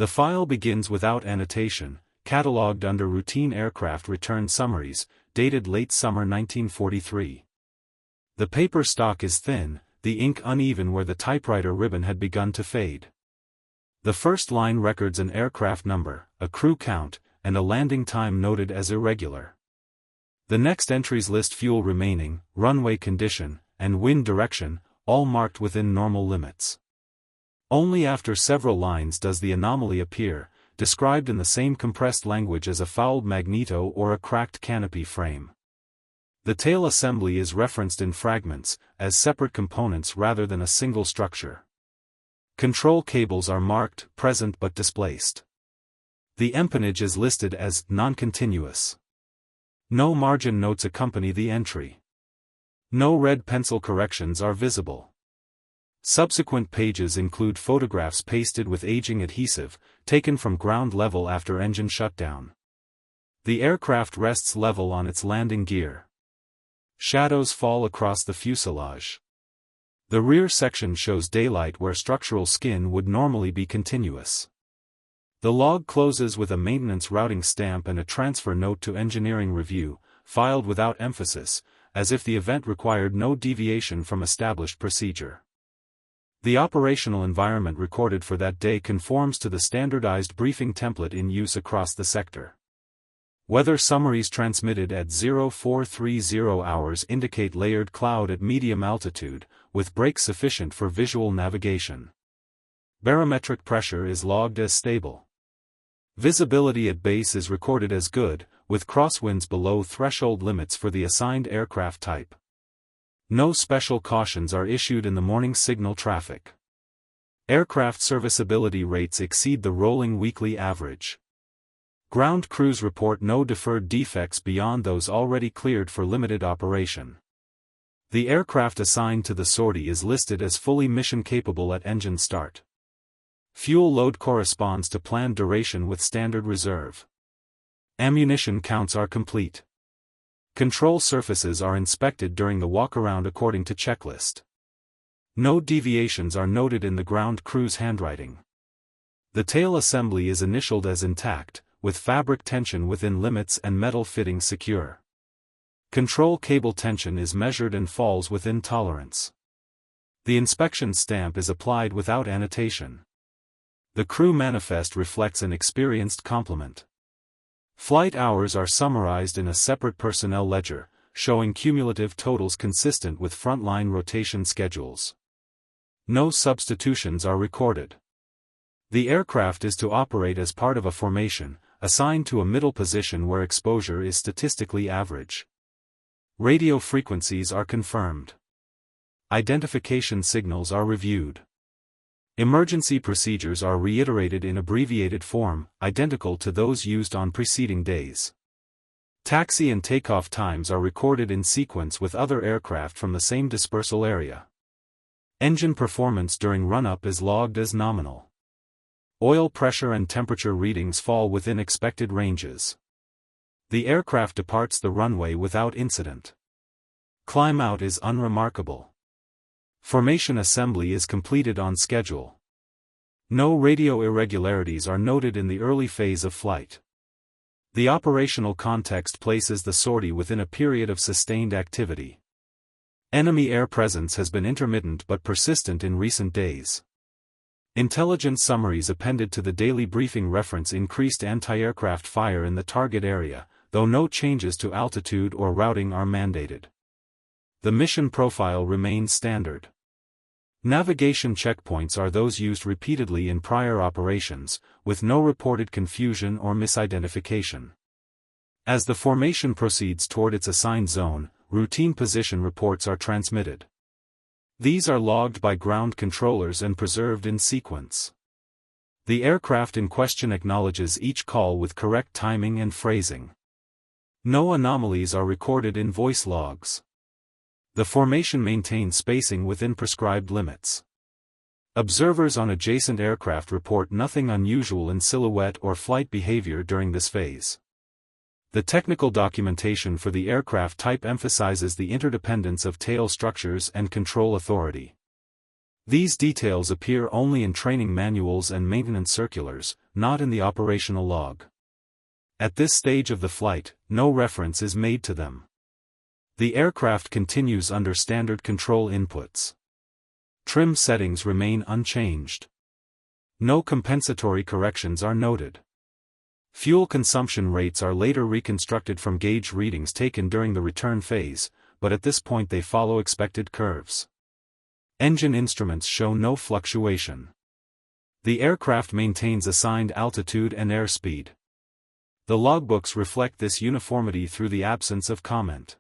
The file begins without annotation, catalogued under Routine Aircraft Return Summaries, dated late summer 1943. The paper stock is thin, the ink uneven where the typewriter ribbon had begun to fade. The first line records an aircraft number, a crew count, and a landing time noted as irregular. The next entries list fuel remaining, runway condition, and wind direction, all marked within normal limits. Only after several lines does the anomaly appear, described in the same compressed language as a fouled magneto or a cracked canopy frame. The tail assembly is referenced in fragments, as separate components rather than a single structure. Control cables are marked, present but displaced. The empennage is listed as non-continuous. No margin notes accompany the entry. No red pencil corrections are visible. Subsequent pages include photographs pasted with aging adhesive, taken from ground level after engine shutdown. The aircraft rests level on its landing gear. Shadows fall across the fuselage. The rear section shows daylight where structural skin would normally be continuous. The log closes with a maintenance routing stamp and a transfer note to engineering review, filed without emphasis, as if the event required no deviation from established procedure. The operational environment recorded for that day conforms to the standardized briefing template in use across the sector. Weather summaries transmitted at 0430 hours indicate layered cloud at medium altitude, with breaks sufficient for visual navigation. Barometric pressure is logged as stable. Visibility at base is recorded as good, with crosswinds below threshold limits for the assigned aircraft type. No special cautions are issued in the morning signal traffic. Aircraft serviceability rates exceed the rolling weekly average. Ground crews report no deferred defects beyond those already cleared for limited operation. The aircraft assigned to the sortie is listed as fully mission-capable at engine start. Fuel load corresponds to planned duration with standard reserve. Ammunition counts are complete. Control surfaces are inspected during the walk-around according to checklist. No deviations are noted in the ground crew's handwriting. The tail assembly is initialed as intact, with fabric tension within limits and metal fittings secure. Control cable tension is measured and falls within tolerance. The inspection stamp is applied without annotation. The crew manifest reflects an experienced complement. Flight hours are summarized in a separate personnel ledger, showing cumulative totals consistent with frontline rotation schedules. No substitutions are recorded. The aircraft is to operate as part of a formation, assigned to a middle position where exposure is statistically average. Radio frequencies are confirmed. Identification signals are reviewed. Emergency procedures are reiterated in abbreviated form, identical to those used on preceding days. Taxi and takeoff times are recorded in sequence with other aircraft from the same dispersal area. Engine performance during run-up is logged as nominal. Oil pressure and temperature readings fall within expected ranges. The aircraft departs the runway without incident. Climb out is unremarkable. Formation assembly is completed on schedule. No radio irregularities are noted in the early phase of flight. The operational context places the sortie within a period of sustained activity. Enemy air presence has been intermittent but persistent in recent days. Intelligence summaries appended to the daily briefing reference increased anti-aircraft fire in the target area, though no changes to altitude or routing are mandated. The mission profile remains standard. Navigation checkpoints are those used repeatedly in prior operations, with no reported confusion or misidentification. As the formation proceeds toward its assigned zone, routine position reports are transmitted. These are logged by ground controllers and preserved in sequence. The aircraft in question acknowledges each call with correct timing and phrasing. No anomalies are recorded in voice logs. The formation maintains spacing within prescribed limits. Observers on adjacent aircraft report nothing unusual in silhouette or flight behavior during this phase. The technical documentation for the aircraft type emphasizes the interdependence of tail structures and control authority. These details appear only in training manuals and maintenance circulars, not in the operational log. At this stage of the flight, no reference is made to them. The aircraft continues under standard control inputs. Trim settings remain unchanged. No compensatory corrections are noted. Fuel consumption rates are later reconstructed from gauge readings taken during the return phase, but at this point they follow expected curves. Engine instruments show no fluctuation. The aircraft maintains assigned altitude and airspeed. The logbooks reflect this uniformity through the absence of comment.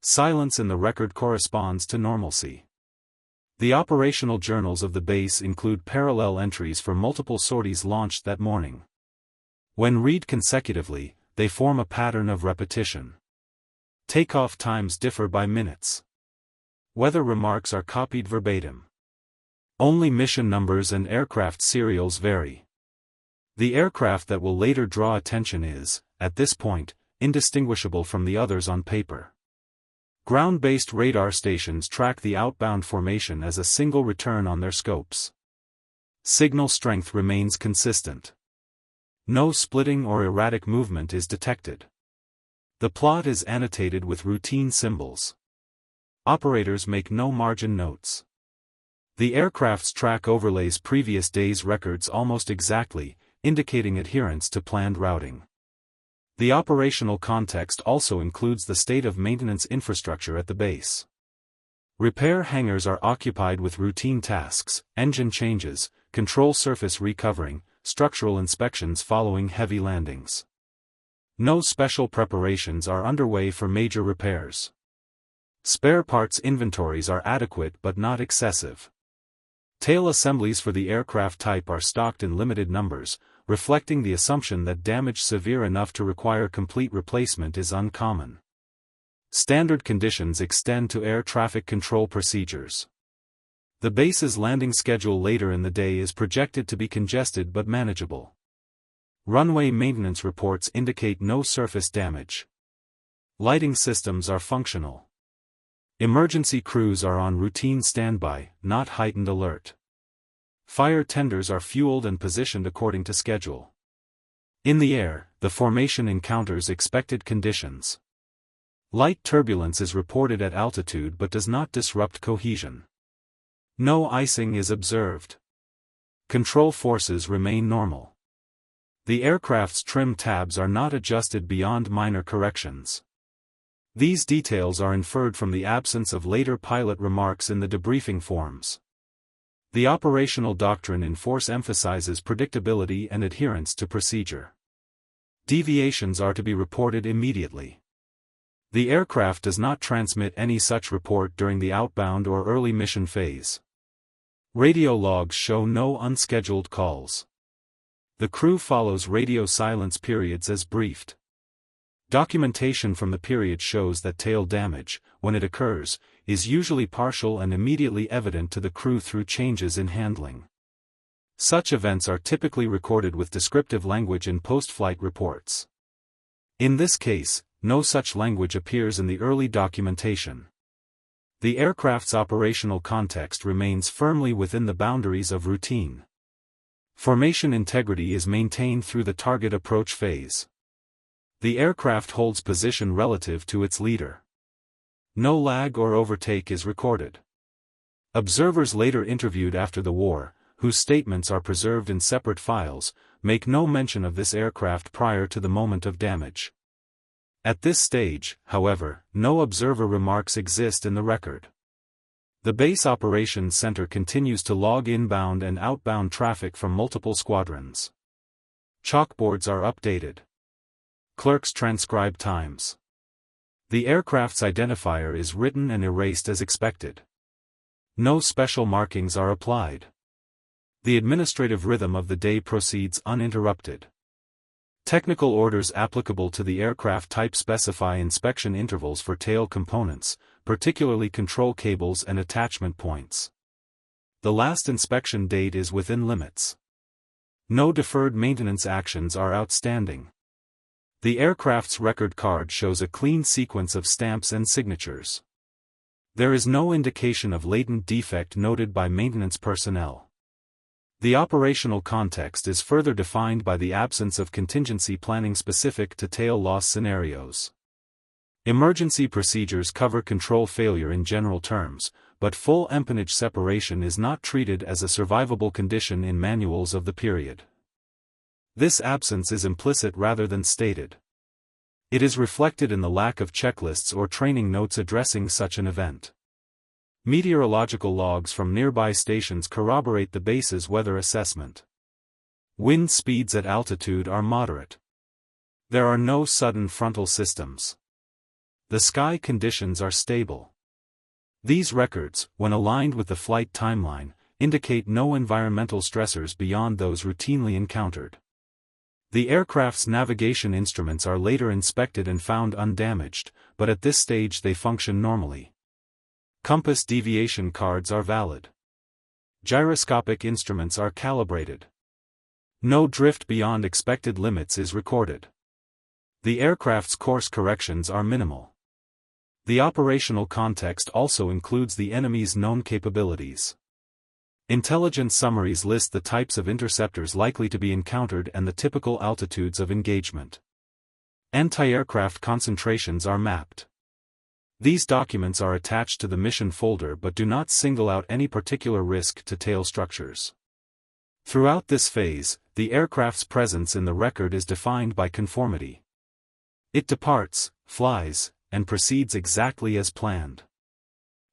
Silence in the record corresponds to normalcy. The operational journals of the base include parallel entries for multiple sorties launched that morning. When read consecutively, they form a pattern of repetition. Takeoff times differ by minutes. Weather remarks are copied verbatim. Only mission numbers and aircraft serials vary. The aircraft that will later draw attention is, at this point, indistinguishable from the others on paper. Ground-based radar stations track the outbound formation as a single return on their scopes. Signal strength remains consistent. No splitting or erratic movement is detected. The plot is annotated with routine symbols. Operators make no margin notes. The aircraft's track overlays previous day's records almost exactly, indicating adherence to planned routing. The operational context also includes the state of maintenance infrastructure at the base. Repair hangars are occupied with routine tasks, engine changes, control surface recovering, structural inspections following heavy landings. No special preparations are underway for major repairs. Spare parts inventories are adequate but not excessive. Tail assemblies for the aircraft type are stocked in limited numbers, reflecting the assumption that damage severe enough to require complete replacement is uncommon. Standard conditions extend to air traffic control procedures. The base's landing schedule later in the day is projected to be congested but manageable. Runway maintenance reports indicate no surface damage. Lighting systems are functional. Emergency crews are on routine standby, not heightened alert. Fire tenders are fueled and positioned according to schedule. In the air, the formation encounters expected conditions. Light turbulence is reported at altitude but does not disrupt cohesion. No icing is observed. Control forces remain normal. The aircraft's trim tabs are not adjusted beyond minor corrections. These details are inferred from the absence of later pilot remarks in the debriefing forms. The operational doctrine in force emphasizes predictability and adherence to procedure. Deviations are to be reported immediately. The aircraft does not transmit any such report during the outbound or early mission phase. Radio logs show no unscheduled calls. The crew follows radio silence periods as briefed. Documentation from the period shows that tail damage, when it occurs, is usually partial and immediately evident to the crew through changes in handling. Such events are typically recorded with descriptive language in post-flight reports. In this case, no such language appears in the early documentation. The aircraft's operational context remains firmly within the boundaries of routine. Formation integrity is maintained through the target approach phase. The aircraft holds position relative to its leader. No lag or overtake is recorded. Observers later interviewed after the war, whose statements are preserved in separate files, make no mention of this aircraft prior to the moment of damage. At this stage, however, no observer remarks exist in the record. The Base Operations Center continues to log inbound and outbound traffic from multiple squadrons. Chalkboards are updated. Clerks transcribe times. The aircraft's identifier is written and erased as expected. No special markings are applied. The administrative rhythm of the day proceeds uninterrupted. Technical orders applicable to the aircraft type specify inspection intervals for tail components, particularly control cables and attachment points. The last inspection date is within limits. No deferred maintenance actions are outstanding. The aircraft's record card shows a clean sequence of stamps and signatures. There is no indication of latent defect noted by maintenance personnel. The operational context is further defined by the absence of contingency planning specific to tail loss scenarios. Emergency procedures cover control failure in general terms, but full empennage separation is not treated as a survivable condition in manuals of the period. This absence is implicit rather than stated. It is reflected in the lack of checklists or training notes addressing such an event. Meteorological logs from nearby stations corroborate the base's weather assessment. Wind speeds at altitude are moderate. There are no sudden frontal systems. The sky conditions are stable. These records, when aligned with the flight timeline, indicate no environmental stressors beyond those routinely encountered. The aircraft's navigation instruments are later inspected and found undamaged, but at this stage they function normally. Compass deviation cards are valid. Gyroscopic instruments are calibrated. No drift beyond expected limits is recorded. The aircraft's course corrections are minimal. The operational context also includes the enemy's known capabilities. Intelligence summaries list the types of interceptors likely to be encountered and the typical altitudes of engagement. Anti-aircraft concentrations are mapped. These documents are attached to the mission folder but do not single out any particular risk to tail structures. Throughout this phase, the aircraft's presence in the record is defined by conformity. It departs, flies, and proceeds exactly as planned.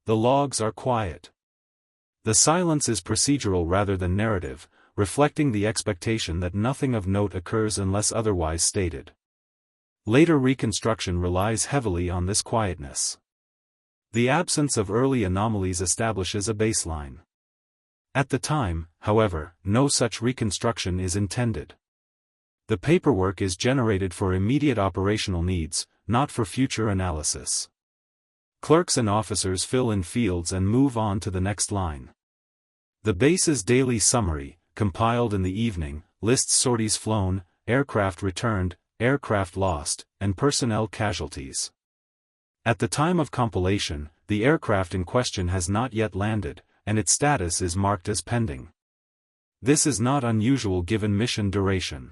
The logs are quiet. The silence is procedural rather than narrative, reflecting the expectation that nothing of note occurs unless otherwise stated. Later reconstruction relies heavily on this quietness. The absence of early anomalies establishes a baseline. At the time, however, no such reconstruction is intended. The paperwork is generated for immediate operational needs, not for future analysis. Clerks and officers fill in fields and move on to the next line. The base's daily summary, compiled in the evening, lists sorties flown, aircraft returned, aircraft lost, and personnel casualties. At the time of compilation, the aircraft in question has not yet landed, and its status is marked as pending. This is not unusual given mission duration.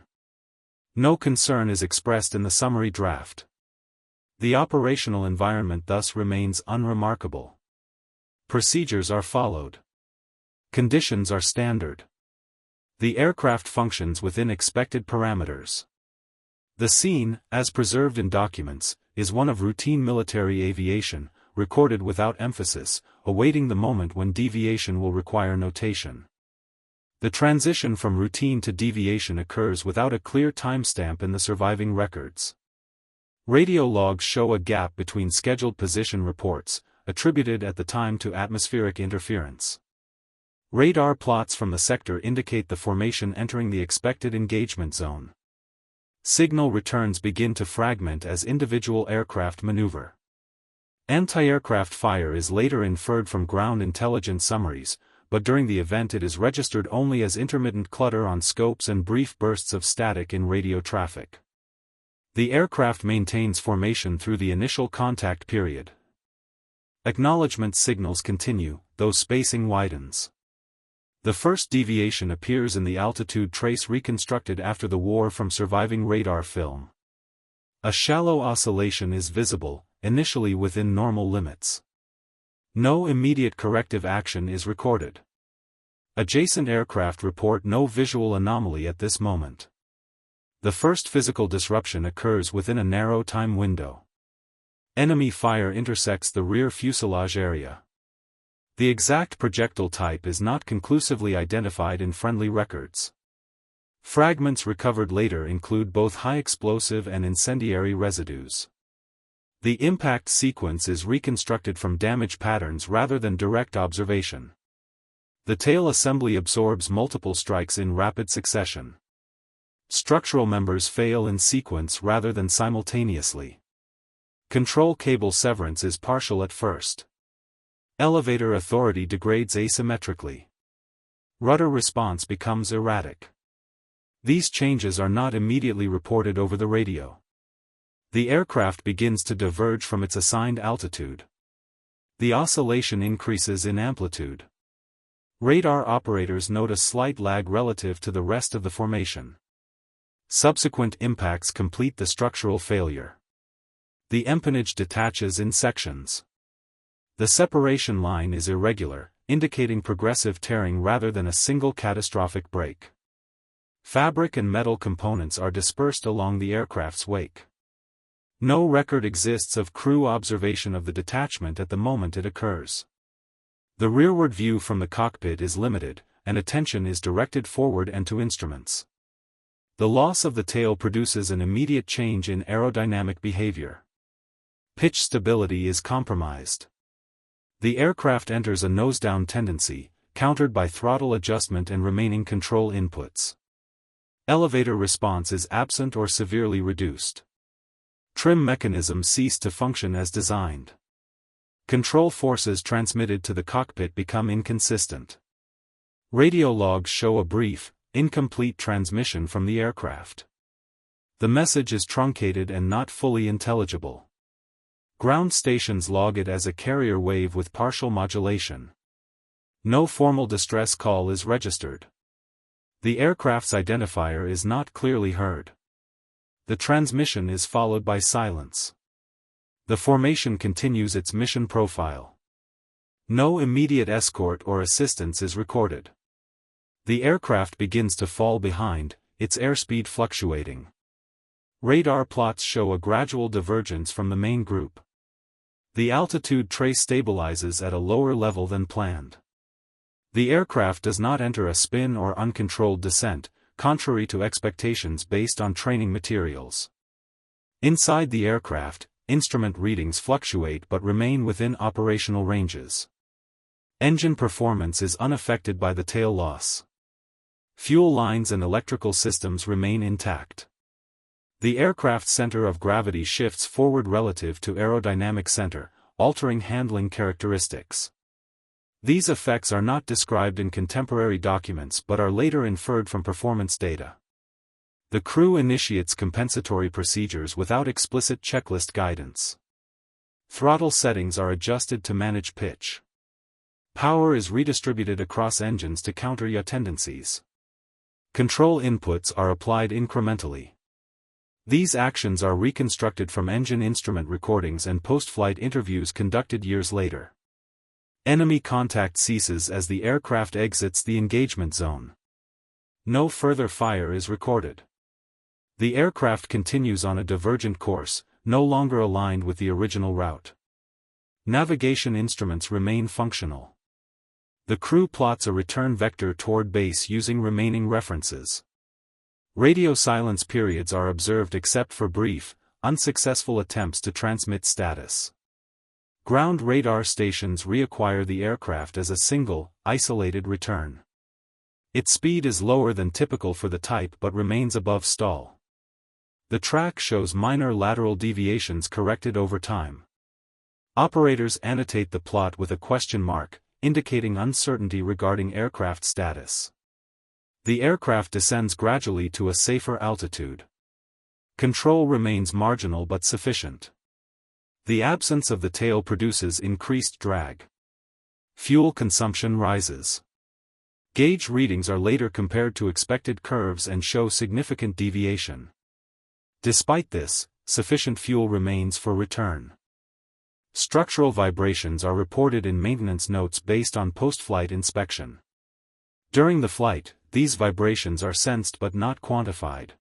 No concern is expressed in the summary draft. The operational environment thus remains unremarkable. Procedures are followed. Conditions are standard. The aircraft functions within expected parameters. The scene, as preserved in documents, is one of routine military aviation, recorded without emphasis, awaiting the moment when deviation will require notation. The transition from routine to deviation occurs without a clear timestamp in the surviving records. Radio logs show a gap between scheduled position reports, attributed at the time to atmospheric interference. Radar plots from the sector indicate the formation entering the expected engagement zone. Signal returns begin to fragment as individual aircraft maneuver. Anti-aircraft fire is later inferred from ground intelligence summaries, but during the event it is registered only as intermittent clutter on scopes and brief bursts of static in radio traffic. The aircraft maintains formation through the initial contact period. Acknowledgement signals continue, though spacing widens. The first deviation appears in the altitude trace reconstructed after the war from surviving radar film. A shallow oscillation is visible, initially within normal limits. No immediate corrective action is recorded. Adjacent aircraft report no visual anomaly at this moment. The first physical disruption occurs within a narrow time window. Enemy fire intersects the rear fuselage area. The exact projectile type is not conclusively identified in friendly records. Fragments recovered later include both high explosive and incendiary residues. The impact sequence is reconstructed from damage patterns rather than direct observation. The tail assembly absorbs multiple strikes in rapid succession. Structural members fail in sequence rather than simultaneously. Control cable severance is partial at first. Elevator authority degrades asymmetrically. Rudder response becomes erratic. These changes are not immediately reported over the radio. The aircraft begins to diverge from its assigned altitude. The oscillation increases in amplitude. Radar operators note a slight lag relative to the rest of the formation. Subsequent impacts complete the structural failure. The empennage detaches in sections. The separation line is irregular, indicating progressive tearing rather than a single catastrophic break. Fabric and metal components are dispersed along the aircraft's wake. No record exists of crew observation of the detachment at the moment it occurs. The rearward view from the cockpit is limited, and attention is directed forward and to instruments. The loss of the tail produces an immediate change in aerodynamic behavior. Pitch stability is compromised. The aircraft enters a nose-down tendency, countered by throttle adjustment and remaining control inputs. Elevator response is absent or severely reduced. Trim mechanisms cease to function as designed. Control forces transmitted to the cockpit become inconsistent. Radio logs show a brief, incomplete transmission from the aircraft. The message is truncated and not fully intelligible. Ground stations log it as a carrier wave with partial modulation. No formal distress call is registered. The aircraft's identifier is not clearly heard. The transmission is followed by silence. The formation continues its mission profile. No immediate escort or assistance is recorded. The aircraft begins to fall behind, its airspeed fluctuating. Radar plots show a gradual divergence from the main group. The altitude trace stabilizes at a lower level than planned. The aircraft does not enter a spin or uncontrolled descent, contrary to expectations based on training materials. Inside the aircraft, instrument readings fluctuate but remain within operational ranges. Engine performance is unaffected by the tail loss. Fuel lines and electrical systems remain intact. The aircraft's center of gravity shifts forward relative to aerodynamic center, altering handling characteristics. These effects are not described in contemporary documents but are later inferred from performance data. The crew initiates compensatory procedures without explicit checklist guidance. Throttle settings are adjusted to manage pitch. Power is redistributed across engines to counter yaw tendencies. Control inputs are applied incrementally. These actions are reconstructed from engine instrument recordings and post-flight interviews conducted years later. Enemy contact ceases as the aircraft exits the engagement zone. No further fire is recorded. The aircraft continues on a divergent course, no longer aligned with the original route. Navigation instruments remain functional. The crew plots a return vector toward base using remaining references. Radio silence periods are observed except for brief, unsuccessful attempts to transmit status. Ground radar stations reacquire the aircraft as a single, isolated return. Its speed is lower than typical for the type but remains above stall. The track shows minor lateral deviations corrected over time. Operators annotate the plot with a question mark, indicating uncertainty regarding aircraft status. The aircraft descends gradually to a safer altitude. Control remains marginal but sufficient. The absence of the tail produces increased drag. Fuel consumption rises. Gauge readings are later compared to expected curves and show significant deviation. Despite this, sufficient fuel remains for return. Structural vibrations are reported in maintenance notes based on post-flight inspection. During the flight, these vibrations are sensed but not quantified.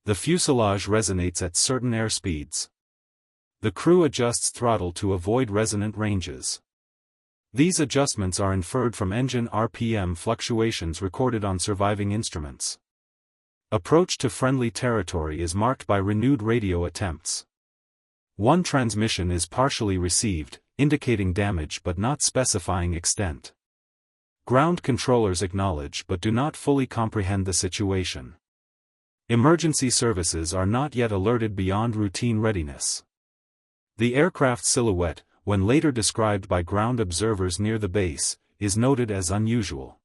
The fuselage resonates at certain airspeeds. The crew adjusts throttle to avoid resonant ranges. These adjustments are inferred from engine RPM fluctuations recorded on surviving instruments. Approach to friendly territory is marked by renewed radio attempts. One transmission is partially received, indicating damage but not specifying extent. Ground controllers acknowledge but do not fully comprehend the situation. Emergency services are not yet alerted beyond routine readiness. The aircraft silhouette, when later described by ground observers near the base, is noted as unusual.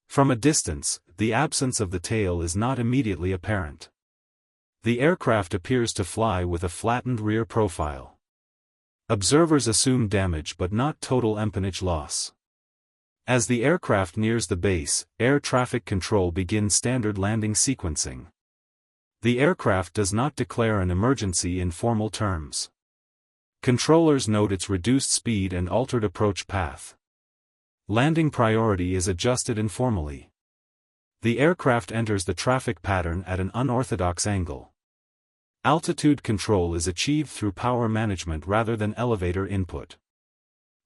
From a distance, the absence of the tail is not immediately apparent. The aircraft appears to fly with a flattened rear profile. Observers assume damage but not total empennage loss. As the aircraft nears the base, air traffic control begins standard landing sequencing. The aircraft does not declare an emergency in formal terms. Controllers note its reduced speed and altered approach path. Landing priority is adjusted informally. The aircraft enters the traffic pattern at an unorthodox angle. Altitude control is achieved through power management rather than elevator input.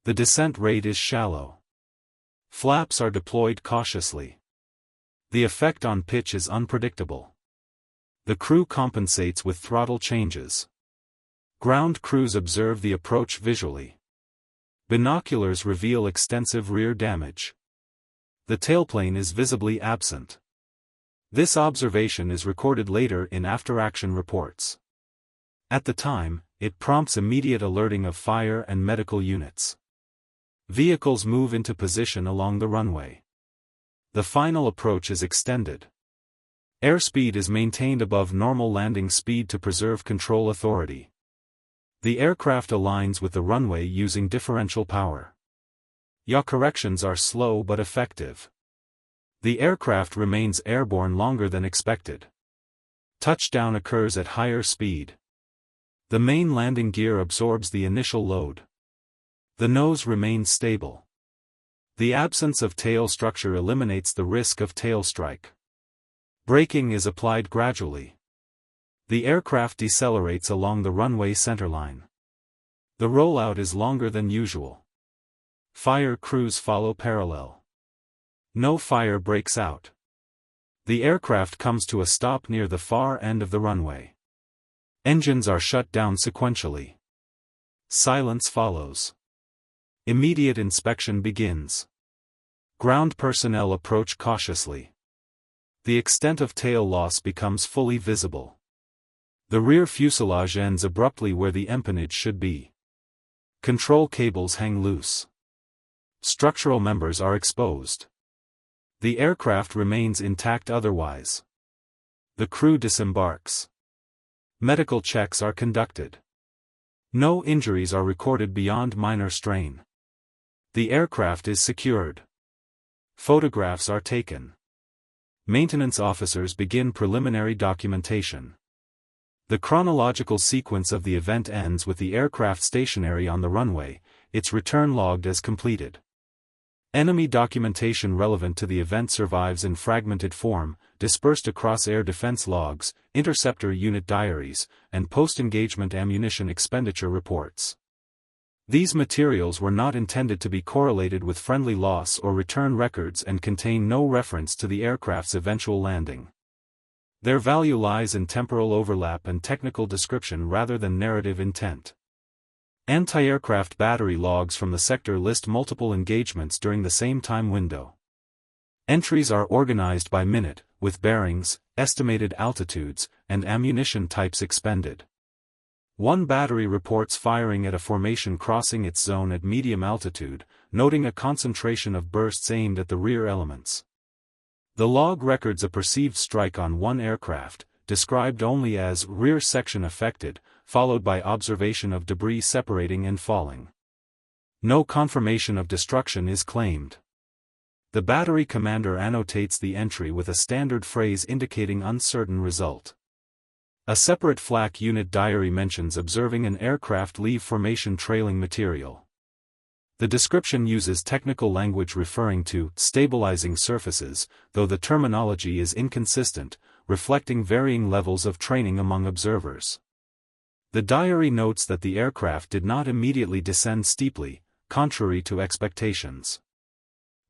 The descent rate is shallow. Flaps are deployed cautiously. The effect on pitch is unpredictable. The crew compensates with throttle changes. Ground crews observe the approach visually. Binoculars reveal extensive rear damage. The tailplane is visibly absent. This observation is recorded later in after-action reports. At the time, it prompts immediate alerting of fire and medical units. Vehicles move into position along the runway. The final approach is extended. Airspeed is maintained above normal landing speed to preserve control authority. The aircraft aligns with the runway using differential power. Yaw corrections are slow but effective. The aircraft remains airborne longer than expected. Touchdown occurs at higher speed. The main landing gear absorbs the initial load. The nose remains stable. The absence of tail structure eliminates the risk of tail strike. Braking is applied gradually. The aircraft decelerates along the runway centerline. The rollout is longer than usual. Fire crews follow parallel. No fire breaks out. The aircraft comes to a stop near the far end of the runway. Engines are shut down sequentially. Silence follows. Immediate inspection begins. Ground personnel approach cautiously. The extent of tail loss becomes fully visible. The rear fuselage ends abruptly where the empennage should be. Control cables hang loose. Structural members are exposed. The aircraft remains intact otherwise. The crew disembarks. Medical checks are conducted. No injuries are recorded beyond minor strain. The aircraft is secured. Photographs are taken. Maintenance officers begin preliminary documentation. The chronological sequence of the event ends with the aircraft stationary on the runway, its return logged as completed. Enemy documentation relevant to the event survives in fragmented form, dispersed across air defense logs, interceptor unit diaries, and post-engagement ammunition expenditure reports. These materials were not intended to be correlated with friendly loss or return records and contain no reference to the aircraft's eventual landing. Their value lies in temporal overlap and technical description rather than narrative intent. Anti-aircraft battery logs from the sector list multiple engagements during the same time window. Entries are organized by minute, with bearings, estimated altitudes, and ammunition types expended. One battery reports firing at a formation crossing its zone at medium altitude, noting a concentration of bursts aimed at the rear elements. The log records a perceived strike on one aircraft, described only as rear section affected, followed by observation of debris separating and falling. No confirmation of destruction is claimed. The battery commander annotates the entry with a standard phrase indicating uncertain result. A separate flak unit diary mentions observing an aircraft leave formation trailing material. The description uses technical language referring to stabilizing surfaces, though the terminology is inconsistent, reflecting varying levels of training among observers. The diary notes that the aircraft did not immediately descend steeply, contrary to expectations.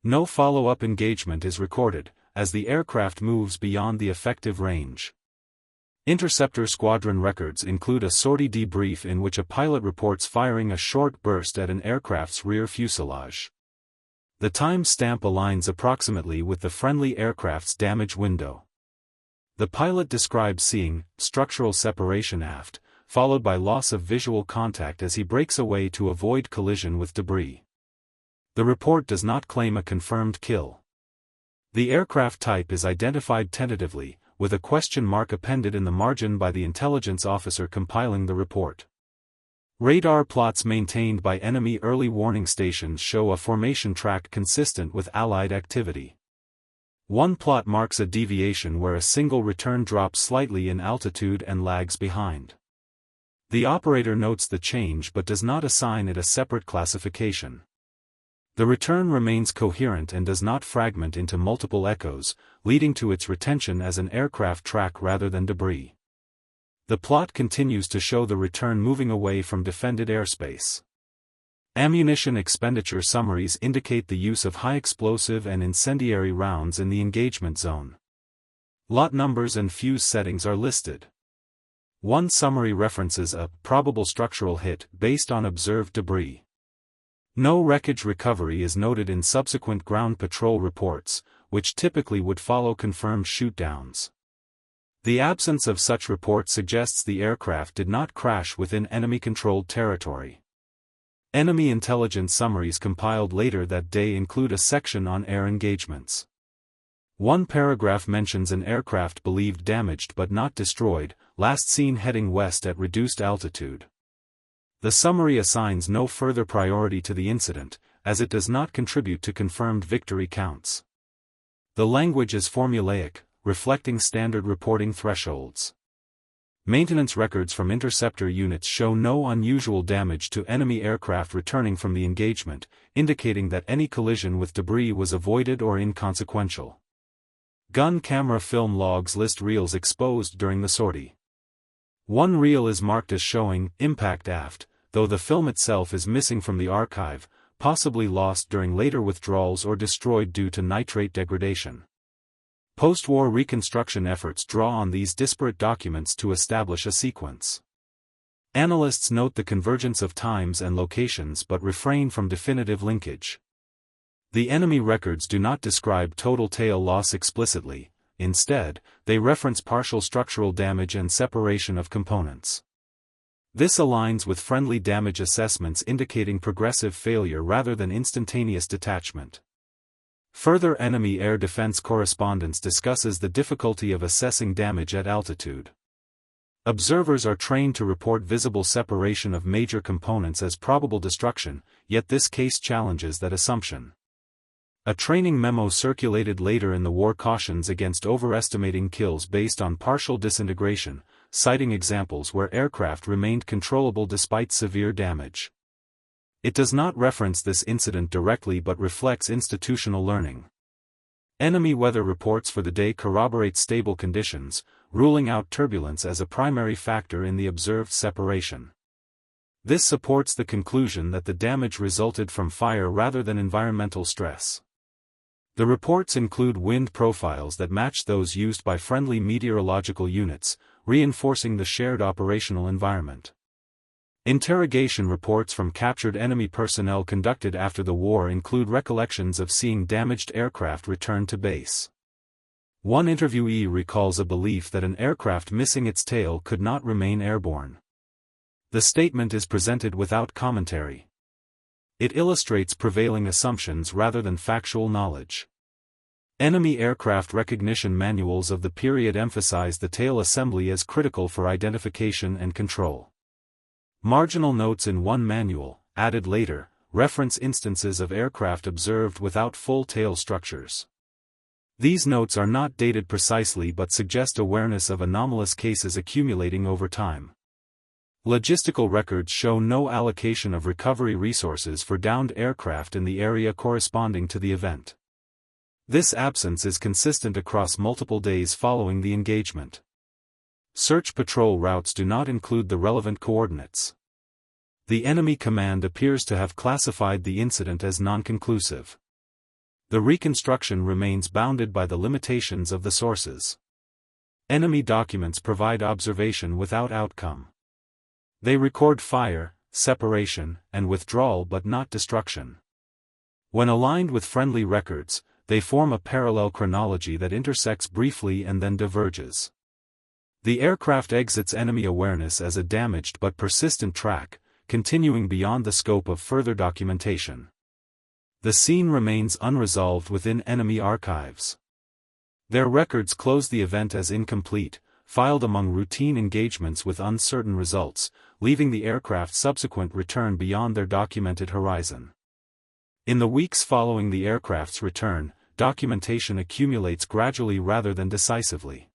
No follow-up engagement is recorded, as the aircraft moves beyond the effective range. Interceptor squadron records include a sortie debrief in which a pilot reports firing a short burst at an aircraft's rear fuselage. The time stamp aligns approximately with the friendly aircraft's damage window. The pilot describes seeing structural separation aft, followed by loss of visual contact as he breaks away to avoid collision with debris. The report does not claim a confirmed kill. The aircraft type is identified tentatively, with a question mark appended in the margin by the intelligence officer compiling the report. Radar plots maintained by enemy early warning stations show a formation track consistent with Allied activity. One plot marks a deviation where a single return drops slightly in altitude and lags behind. The operator notes the change but does not assign it a separate classification. The return remains coherent and does not fragment into multiple echoes, leading to its retention as an aircraft track rather than debris. The plot continues to show the return moving away from defended airspace. Ammunition expenditure summaries indicate the use of high explosive and incendiary rounds in the engagement zone. Lot numbers and fuse settings are listed. One summary references a probable structural hit based on observed debris. No wreckage recovery is noted in subsequent ground patrol reports, which typically would follow confirmed shootdowns. The absence of such reports suggests the aircraft did not crash within enemy-controlled territory. Enemy intelligence summaries compiled later that day include a section on air engagements. One paragraph mentions an aircraft believed damaged but not destroyed, last seen heading west at reduced altitude. The summary assigns no further priority to the incident, as it does not contribute to confirmed victory counts. The language is formulaic, reflecting standard reporting thresholds. Maintenance records from interceptor units show no unusual damage to enemy aircraft returning from the engagement, indicating that any collision with debris was avoided or inconsequential. Gun camera film logs list reels exposed during the sortie. One reel is marked as showing impact aft, though the film itself is missing from the archive, possibly lost during later withdrawals or destroyed due to nitrate degradation. Post-war reconstruction efforts draw on these disparate documents to establish a sequence. Analysts note the convergence of times and locations but refrain from definitive linkage. The enemy records do not describe total tail loss explicitly, instead, they reference partial structural damage and separation of components. This aligns with friendly damage assessments indicating progressive failure rather than instantaneous detachment. Further enemy air defense correspondence discusses the difficulty of assessing damage at altitude. Observers are trained to report visible separation of major components as probable destruction, yet this case challenges that assumption. A training memo circulated later in the war cautions against overestimating kills based on partial disintegration, citing examples where aircraft remained controllable despite severe damage. It does not reference this incident directly but reflects institutional learning. Enemy weather reports for the day corroborate stable conditions, ruling out turbulence as a primary factor in the observed separation. This supports the conclusion that the damage resulted from fire rather than environmental stress. The reports include wind profiles that match those used by friendly meteorological units, reinforcing the shared operational environment. Interrogation reports from captured enemy personnel conducted after the war include recollections of seeing damaged aircraft return to base. One interviewee recalls a belief that an aircraft missing its tail could not remain airborne. The statement is presented without commentary. It illustrates prevailing assumptions rather than factual knowledge. Enemy aircraft recognition manuals of the period emphasize the tail assembly as critical for identification and control. Marginal notes in one manual, added later, reference instances of aircraft observed without full tail structures. These notes are not dated precisely but suggest awareness of anomalous cases accumulating over time. Logistical records show no allocation of recovery resources for downed aircraft in the area corresponding to the event. This absence is consistent across multiple days following the engagement. Search patrol routes do not include the relevant coordinates. The enemy command appears to have classified the incident as non-conclusive. The reconstruction remains bounded by the limitations of the sources. Enemy documents provide observation without outcome. They record fire, separation, and withdrawal but not destruction. When aligned with friendly records, they form a parallel chronology that intersects briefly and then diverges. The aircraft exits enemy awareness as a damaged but persistent track, continuing beyond the scope of further documentation. The scene remains unresolved within enemy archives. Their records close the event as incomplete, filed among routine engagements with uncertain results, leaving the aircraft's subsequent return beyond their documented horizon. In the weeks following the aircraft's return, documentation accumulates gradually rather than decisively.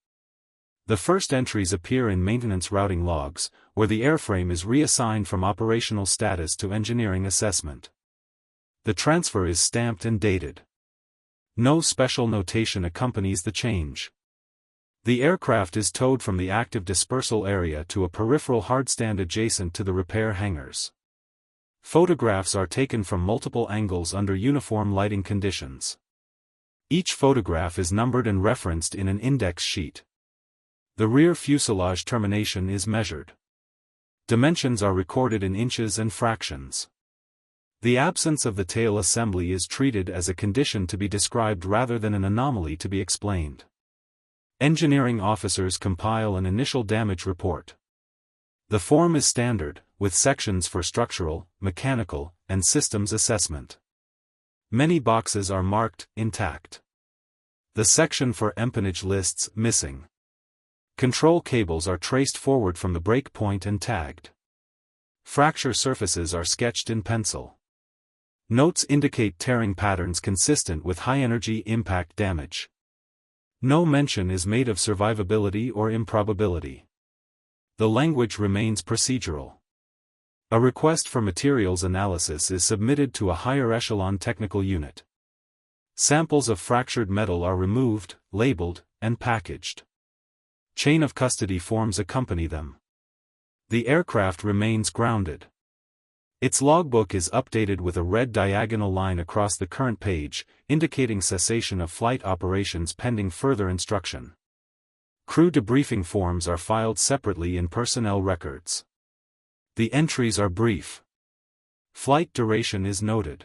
The first entries appear in maintenance routing logs, where the airframe is reassigned from operational status to engineering assessment. The transfer is stamped and dated. No special notation accompanies the change. The aircraft is towed from the active dispersal area to a peripheral hardstand adjacent to the repair hangars. Photographs are taken from multiple angles under uniform lighting conditions. Each photograph is numbered and referenced in an index sheet. The rear fuselage termination is measured. Dimensions are recorded in inches and fractions. The absence of the tail assembly is treated as a condition to be described rather than an anomaly to be explained. Engineering officers compile an initial damage report. The form is standard, with sections for structural, mechanical, and systems assessment. Many boxes are marked intact. The section for empennage lists missing. Control cables are traced forward from the break point and tagged. Fracture surfaces are sketched in pencil. Notes indicate tearing patterns consistent with high-energy impact damage. No mention is made of survivability or improbability. The language remains procedural. A request for materials analysis is submitted to a higher echelon technical unit. Samples of fractured metal are removed, labeled, and packaged. Chain of custody forms accompany them. The aircraft remains grounded. Its logbook is updated with a red diagonal line across the current page, indicating cessation of flight operations pending further instruction. Crew debriefing forms are filed separately in personnel records. The entries are brief. Flight duration is noted.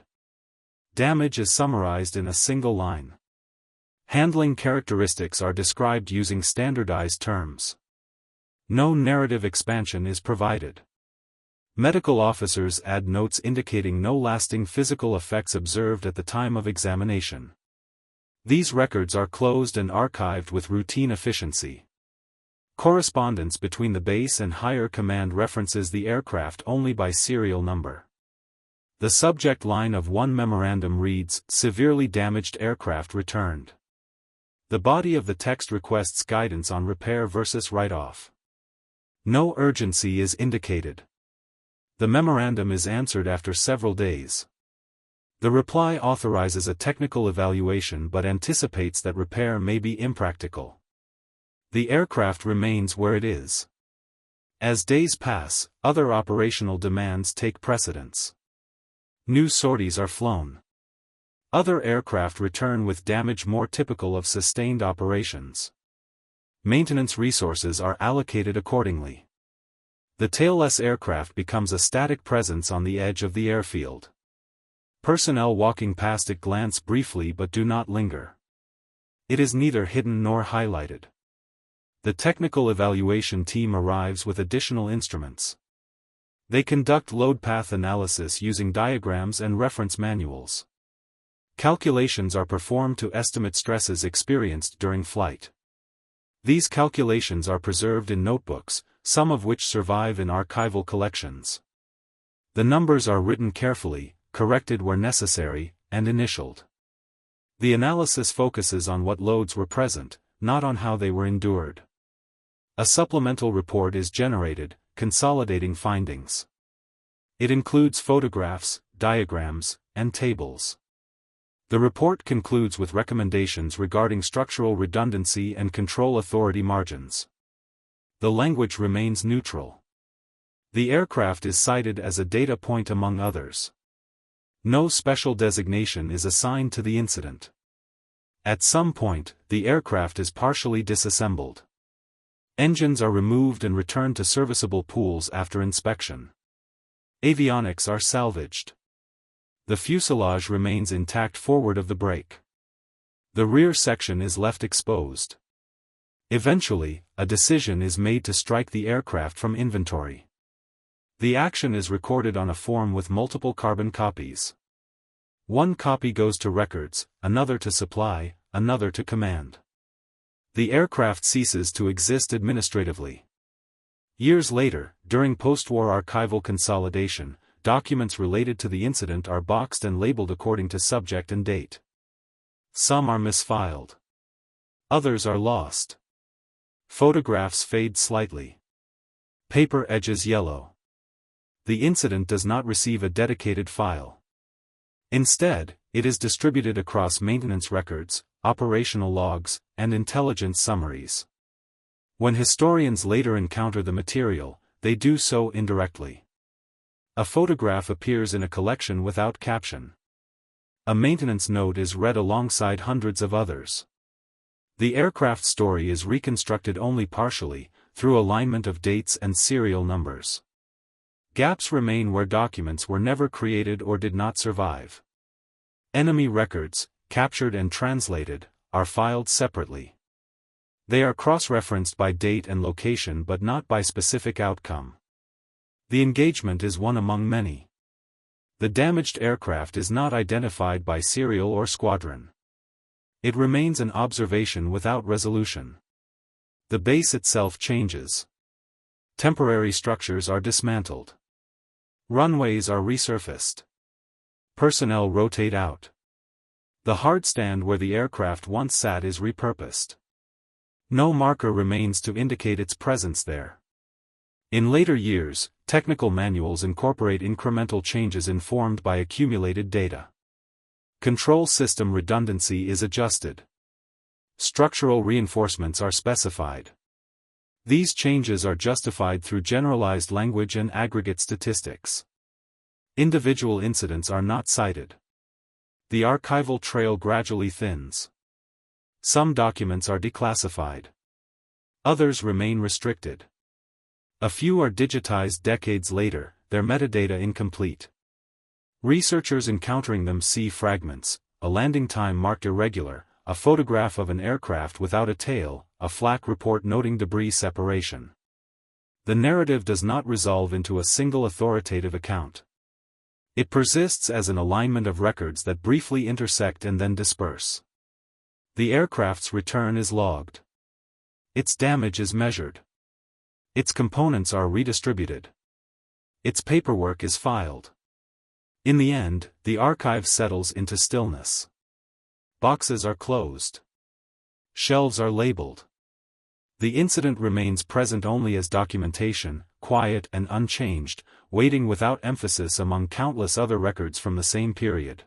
Damage is summarized in a single line. Handling characteristics are described using standardized terms. No narrative expansion is provided. Medical officers add notes indicating no lasting physical effects observed at the time of examination. These records are closed and archived with routine efficiency. Correspondence between the base and higher command references the aircraft only by serial number. The subject line of one memorandum reads, "Severely damaged aircraft returned." The body of the text requests guidance on repair versus write-off. No urgency is indicated. The memorandum is answered after several days. The reply authorizes a technical evaluation but anticipates that repair may be impractical. The aircraft remains where it is. As days pass, other operational demands take precedence. New sorties are flown. Other aircraft return with damage more typical of sustained operations. Maintenance resources are allocated accordingly. The tailless aircraft becomes a static presence on the edge of the airfield. Personnel walking past it glance briefly but do not linger. It is neither hidden nor highlighted. The technical evaluation team arrives with additional instruments. They conduct load path analysis using diagrams and reference manuals. Calculations are performed to estimate stresses experienced during flight. These calculations are preserved in notebooks, some of which survive in archival collections. The numbers are written carefully, corrected where necessary, and initialed. The analysis focuses on what loads were present, not on how they were endured. A supplemental report is generated, consolidating findings. It includes photographs, diagrams, and tables. The report concludes with recommendations regarding structural redundancy and control authority margins. The language remains neutral. The aircraft is cited as a data point among others. No special designation is assigned to the incident. At some point, the aircraft is partially disassembled. Engines are removed and returned to serviceable pools after inspection. Avionics are salvaged. The fuselage remains intact forward of the brake. The rear section is left exposed. Eventually, a decision is made to strike the aircraft from inventory. The action is recorded on a form with multiple carbon copies. One copy goes to records, another to supply, another to command. The aircraft ceases to exist administratively. Years later, during post-war archival consolidation, documents related to the incident are boxed and labeled according to subject and date. Some are misfiled. Others are lost. Photographs fade slightly. Paper edges yellow. The incident does not receive a dedicated file. Instead, it is distributed across maintenance records, operational logs, and intelligence summaries. When historians later encounter the material, they do so indirectly. A photograph appears in a collection without caption. A maintenance note is read alongside hundreds of others. The aircraft story is reconstructed only partially, through alignment of dates and serial numbers. Gaps remain where documents were never created or did not survive. Enemy records, captured and translated, are filed separately. They are cross-referenced by date and location but not by specific outcome. The engagement is one among many. The damaged aircraft is not identified by serial or squadron. It remains an observation without resolution. The base itself changes. Temporary structures are dismantled. Runways are resurfaced. Personnel rotate out. The hardstand where the aircraft once sat is repurposed. No marker remains to indicate its presence there. In later years, technical manuals incorporate incremental changes informed by accumulated data. Control system redundancy is adjusted. Structural reinforcements are specified. These changes are justified through generalized language and aggregate statistics. Individual incidents are not cited. The archival trail gradually thins. Some documents are declassified. Others remain restricted. A few are digitized decades later, their metadata incomplete. Researchers encountering them see fragments, a landing time marked irregular, a photograph of an aircraft without a tail, a flak report noting debris separation. The narrative does not resolve into a single authoritative account. It persists as an alignment of records that briefly intersect and then disperse. The aircraft's return is logged. Its damage is measured. Its components are redistributed. Its paperwork is filed. In the end, the archive settles into stillness. Boxes are closed. Shelves are labeled. The incident remains present only as documentation, quiet and unchanged, waiting without emphasis among countless other records from the same period.